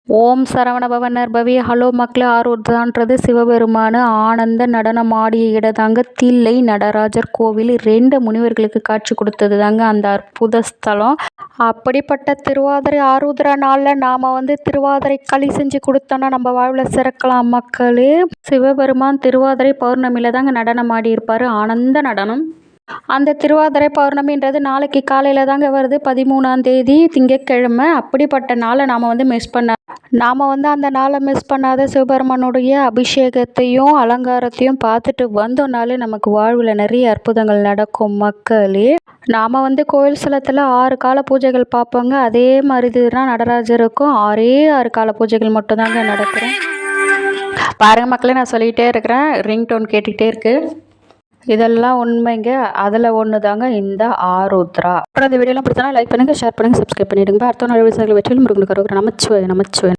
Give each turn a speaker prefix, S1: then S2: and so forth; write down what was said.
S1: ஓம் Saravanabhava நர்பவி. Hello மக்களே, ஆரூர்தான்றது சிவபெருமான ஆனந்த நடனம் ஆடிய இடதாங்க தில்லை நடராஜர் கோவில். 2 முனிவர்களுக்கு காட்சி கொடுத்தது தாங்க அந்த அற்புத ஸ்தலம். அப்படிப்பட்ட திருவாதிரை ஆருத்ரா நாளில் நாம் திருவாதிரை களி செஞ்சு கொடுத்தோன்னா நம்ம வாழ்வில் சிறக்கலாம் மக்களே. சிவபெருமான் திருவாதிரை பௌர்ணமியில் தாங்க நடனம் ஆடி இருப்பார், ஆனந்த நடனம். அந்த திருவாதிரை பௌர்ணமின்றது நாளைக்கு காலையில் தாங்க வருது, 13ஆம் தேதி திங்கட்கிழமை. அப்படிப்பட்ட நாளை நாம் அந்த நாளை மிஸ் பண்ணாத சிவபெருமானுடைய அபிஷேகத்தையும் அலங்காரத்தையும் பார்த்துட்டு வந்தோம்னாலே நமக்கு வாழ்வில் நிறைய அற்புதங்கள் நடக்கும் மக்களே. நாம் கோயில் ஸ்தலத்தில் 6 கால பூஜைகள் பார்ப்போங்க. அதே மாதிரி தான் நடராஜருக்கும் 6 கால பூஜைகள் மட்டும்தாங்க நடக்கிறேன். பாருங்கள் மக்களே, நான் சொல்லிகிட்டே இருக்கிறேன், ரிங்டோன் கேட்டுக்கிட்டே இருக்குது. இதெல்லாம் உண்மைங்க. அதில் ஒன்று தாங்க இந்த ஆருத்ரா. அப்புறம் இந்த வீடியோலாம் பிடிச்சா லைக் பண்ணுங்கள், ஷேர் பண்ணுங்கள், சப்ஸ்கிரைப் பண்ணிவிடுங்க. அடுத்த நாள் விவசாயிகள் வெற்றியில் முருகனுக்கு நமச்சிவாய நமச்சிவாய.